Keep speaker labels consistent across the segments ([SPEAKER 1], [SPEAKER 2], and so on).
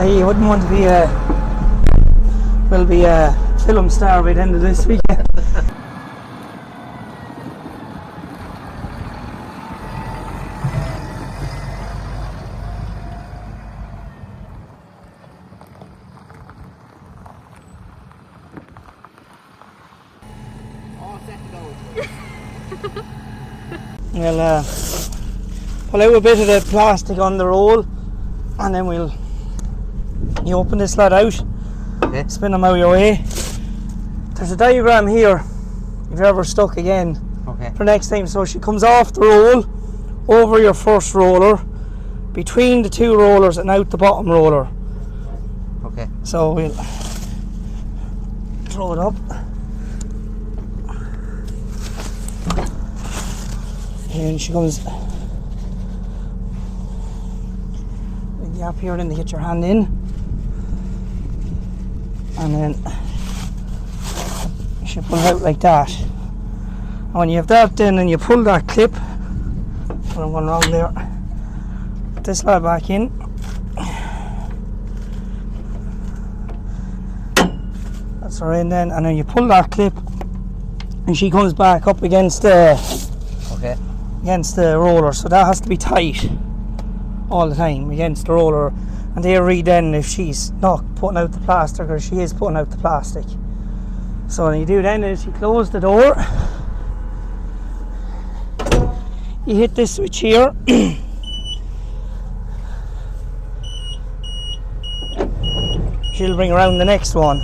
[SPEAKER 1] You wouldn't want to be a film star by the end of this week. We'll pull out a bit of the plastic on the roll, and then you open this lad out, okay. Spin them out your way. There's a diagram here if you're ever stuck again, okay, for next time. So she comes off the roll, over your first roller, between the two rollers and out the bottom roller. Okay. So we'll throw it up. And she comes the gap here, then you get your hand in, and then you should pull it out like that. And when you have that, then you pull that clip, put one wrong there, put this lad back in, that's her in then, and then you pull that clip, and she comes back up against the roller, so that has to be tight all the time against the roller, and they read then if she's not putting out the plastic or she is putting out the plastic. So what you do then is you close the door, you hit this switch here, she'll bring around the next one,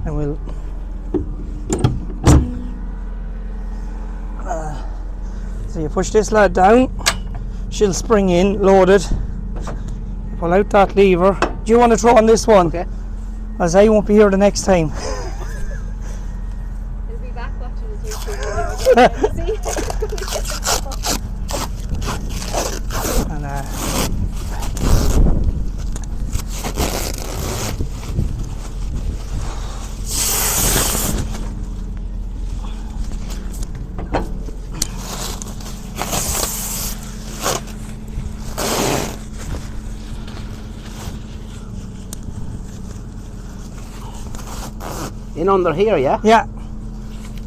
[SPEAKER 1] and we'll so you push this lad down, she'll spring in, loaded, you pull out that lever. Do you want to throw on this one? Okay. As I won't be here the next time.
[SPEAKER 2] He'll be back watching his YouTube video.
[SPEAKER 1] And
[SPEAKER 3] in under here, yeah?
[SPEAKER 1] Yeah.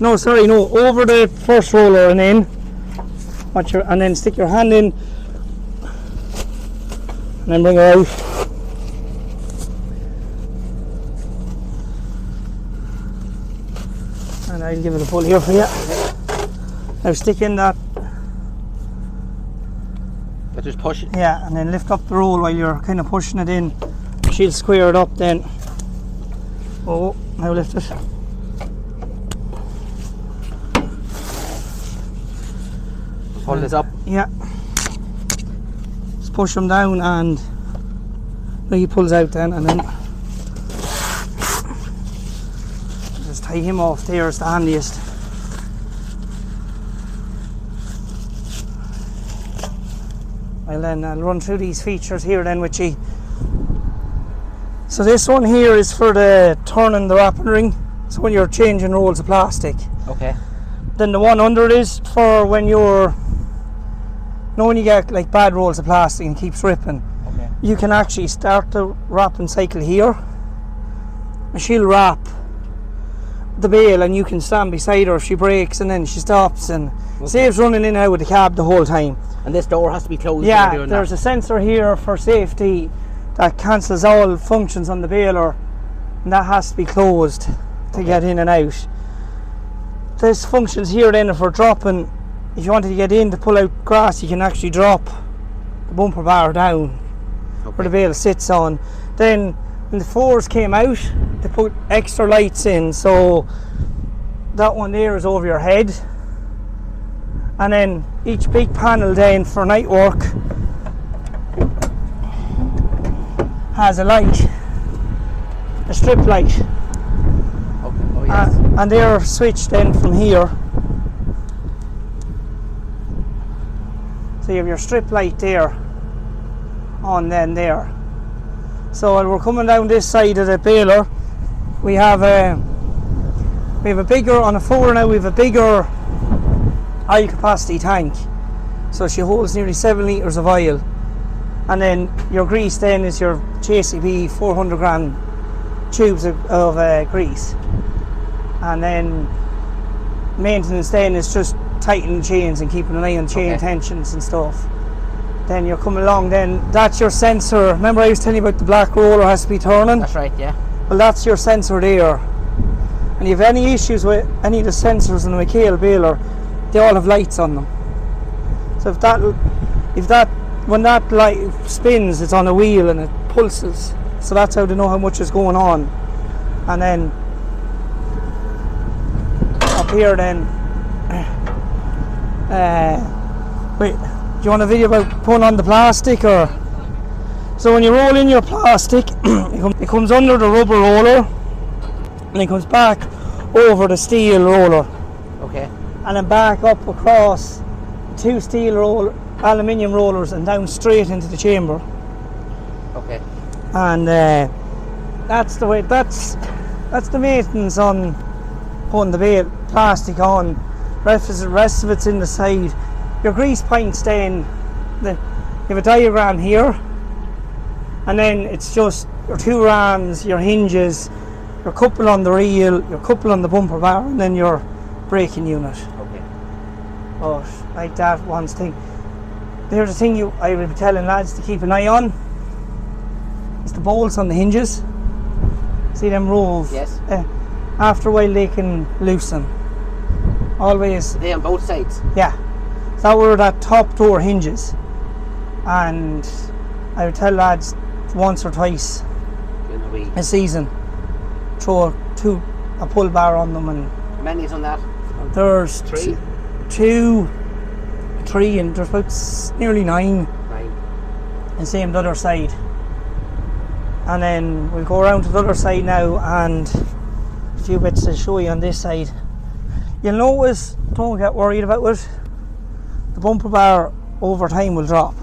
[SPEAKER 1] No, sorry, no. Over the first roller and in. Watch your, and then stick your hand in. And then bring her out. And I'll give it a pull here for you. Now stick in that.
[SPEAKER 3] I just push it?
[SPEAKER 1] Yeah, and then lift up the roll while you're kind of pushing it in. She'll square it up then. Oh, now lift it.
[SPEAKER 3] Hold this up?
[SPEAKER 1] Yeah. Just push them down and now he pulls out then, and then just tie him off there, it's the handiest. I'll run through these features here then with you. So this one here is for the turning the wrapping ring, so when you're changing rolls of plastic. Okay. Then the one under it is for when you're, when you get like bad rolls of plastic and it keeps ripping, okay, you can actually start the wrapping cycle here, and she'll wrap the bale and you can stand beside her if she breaks, and then she stops, and saves running in and out with the cab the whole time.
[SPEAKER 3] And this door has to be closed?
[SPEAKER 1] Yeah, there's a sensor here for safety that cancels all functions on the baler, and that has to be closed to get in and out. This functions here then for dropping. If you wanted to get in to pull out grass, you can actually drop the bumper bar down where the bale sits on. Then when the fours came out, they put extra lights in, so that one there is over your head, and then each big panel then for night work has a light, a strip light.
[SPEAKER 3] Oh yes.
[SPEAKER 1] And they're switched then from here. So you have your strip light there on then there. So when we're coming down this side of the baler, we have a bigger, on a 4 now, we have a bigger high capacity tank. So she holds nearly 7 litres of oil. And then your grease then is your JCB 400 gram tubes of grease. And then maintenance then is just tightening chains and keeping an eye on chain tensions and stuff. Then you're coming along, then that's your sensor. Remember I was telling you about the black roller has to be turning?
[SPEAKER 3] That's right, yeah.
[SPEAKER 1] Well, that's your sensor there. And if you have any issues with any of the sensors in the McHale baler, they all have lights on them. So when that light spins, it's on a wheel and it pulses. So that's how they know how much is going on. And then up here then, wait, do you want a video about putting on the plastic or? So when you roll in your plastic, it comes under the rubber roller and it comes back over the steel roller.
[SPEAKER 3] Okay.
[SPEAKER 1] And then back up across 2 steel aluminium rollers and down straight into the chamber.
[SPEAKER 3] Okay.
[SPEAKER 1] And that's the way. That's the maintenance on putting the plastic on. Rest of it's in the side. Your grease points then. You have a diagram here, and then it's just your 2 rams, your hinges, your couple on the reel, your couple on the bumper bar, and then your braking unit.
[SPEAKER 3] Okay.
[SPEAKER 1] But like that one's thing. There's the thing I would be telling lads to keep an eye on. It's the bolts on the hinges. See them rove?
[SPEAKER 3] Yes.
[SPEAKER 1] After a while they can loosen. Always.
[SPEAKER 3] They on both sides?
[SPEAKER 1] Yeah. So that were that top door hinges. And I would tell lads once or twice a season, throw a pull bar on them. And
[SPEAKER 3] how many is on that?
[SPEAKER 1] there's
[SPEAKER 3] 3?
[SPEAKER 1] 2, 3, and there's about nearly 9.
[SPEAKER 3] 9.
[SPEAKER 1] And same the other side. And then we'll go around to the other side now, and a few bits to show you on this side. You'll notice, don't get worried about it, the bumper bar over time will drop.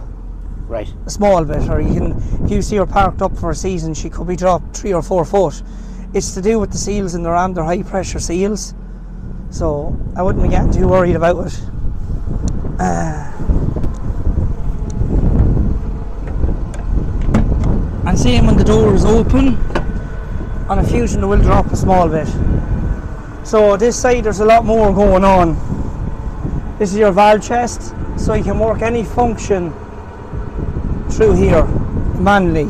[SPEAKER 3] Right.
[SPEAKER 1] A small bit, or you can, if you see her parked up for a season, she could be dropped 3 or 4 foot. It's to do with the seals in the ram, they're high pressure seals. So I wouldn't be getting too worried about it. And same when the door is open, on a fusion they will drop a small bit. So this side there's a lot more going on. This is your valve chest, so you can work any function through here manually.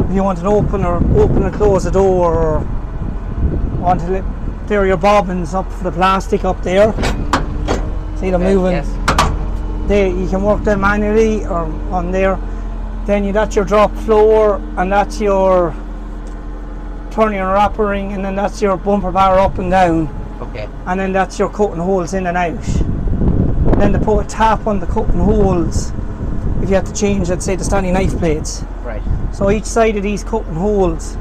[SPEAKER 1] If you want to open and close the door, or want to there are your bobbins up for the plastic up there. See them moving?
[SPEAKER 3] Yes.
[SPEAKER 1] You can work them manually or on there. Then that's your drop floor, and that's your turning and wrapper ring, and then that's your bumper bar up and down.
[SPEAKER 3] Okay.
[SPEAKER 1] And then that's your cutting holes in and out. Then to put a tap on the cutting holes, if you have to change, let's say, the standing knife plates.
[SPEAKER 3] Right.
[SPEAKER 1] So each side of these cutting holes,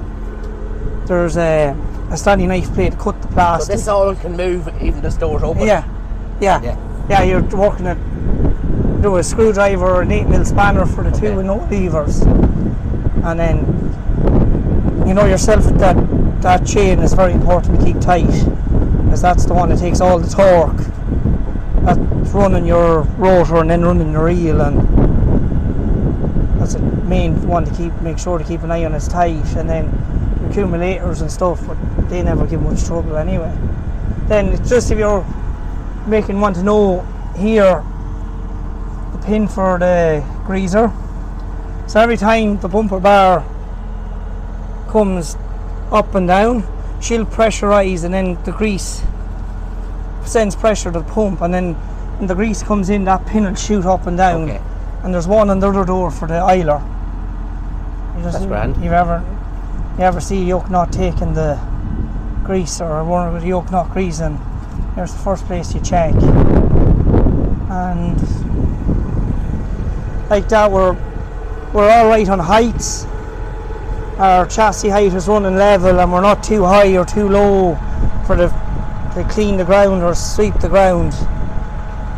[SPEAKER 1] there's a standing knife plate to cut the plastic.
[SPEAKER 3] So this all can move even the door's open?
[SPEAKER 1] Yeah, you're working it through a screwdriver or an 8mm spanner for the 2 with no levers. And then you know yourself that chain is very important to keep tight, because that's the one that takes all the torque. That's running your rotor and then running your reel, and that's the main one to make sure to keep an eye on it's tight. And then your accumulators and stuff, but they never give much trouble anyway. Then it's just, if you're want to know here, the pin for the greaser. So every time the bumper bar comes up and down, she'll pressurise, and then the grease sends pressure to the pump, and then when the grease comes in, that pin will shoot up and down.
[SPEAKER 3] Okay.
[SPEAKER 1] And there's one on the other door for the oiler.
[SPEAKER 3] That's grand.
[SPEAKER 1] You ever see a yoke nut taking the grease, or one with the yoke nut greasing? There's the first place you check. And like that, we're all right on heights. Our chassis height is running level, and we're not too high or too low to clean the ground or sweep the ground.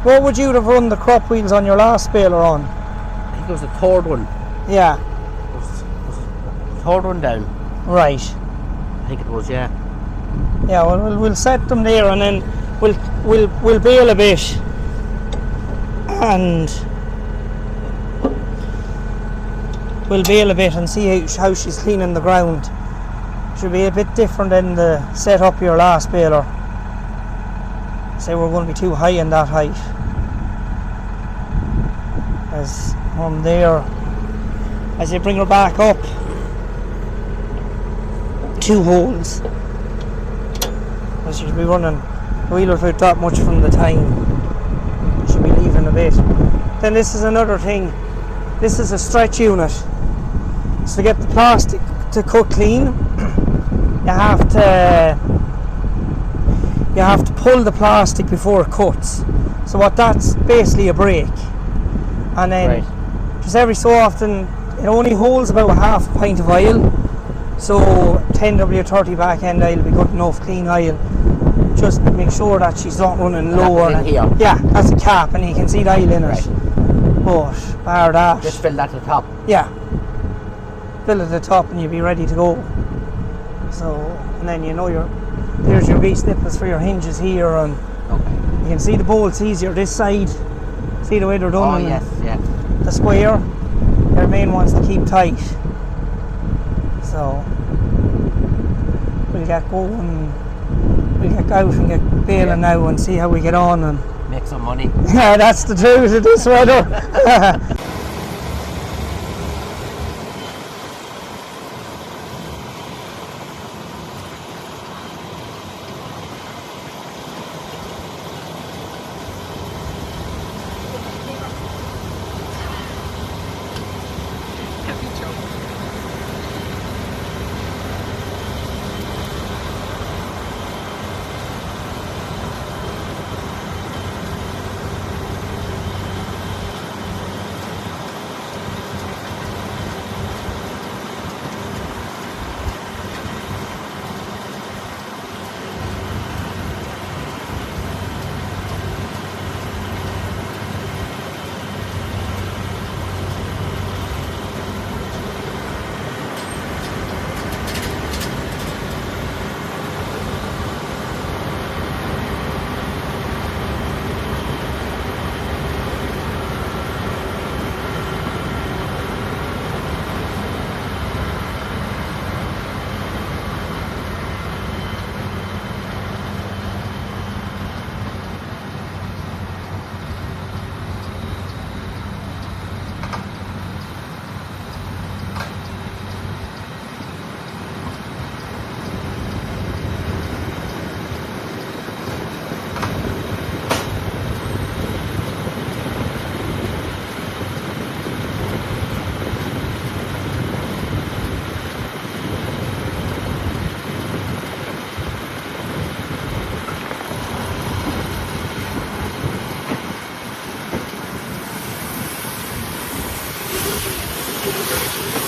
[SPEAKER 1] What would you have run the crop wheels on your last baler on?
[SPEAKER 3] I think it was the 3rd one.
[SPEAKER 1] Yeah.
[SPEAKER 3] It was the 3rd one down.
[SPEAKER 1] Right.
[SPEAKER 3] I think it was, yeah.
[SPEAKER 1] Yeah, well, we'll set them there, and then we'll bail a bit, and we'll bail a bit and see how she's cleaning the ground. Should be a bit different than the setup your last baler. Say we're going to be too high in that height. As from there, as you bring her back up, 2 holes. As she'll be running the wheel without that much from the time. She'll be leaving a bit. Then this is another thing. This is a stretch unit. So to get the plastic to cut clean, you have to pull the plastic before it cuts. So what that's basically a brake. And then just every so often it only holds about half a pint of oil. So 10W30 back end oil will be good enough, clean oil. Just make sure that she's not running lower. Yeah, that's a cap and you can see the oil in it. But bar that.
[SPEAKER 3] Just fill that to the top.
[SPEAKER 1] Yeah. Fill it at the top and you'll be ready to go. So, and then you know here's your V-snippets for your hinges here, and you can see the bolts easier this side. See the way they're done?
[SPEAKER 3] Oh yes, yeah.
[SPEAKER 1] The square, your main ones to keep tight. So, we'll get going, we'll get out and get baling now and see how we get on and
[SPEAKER 3] make some money.
[SPEAKER 1] Yeah, that's the truth of this weather.
[SPEAKER 4] Thank you.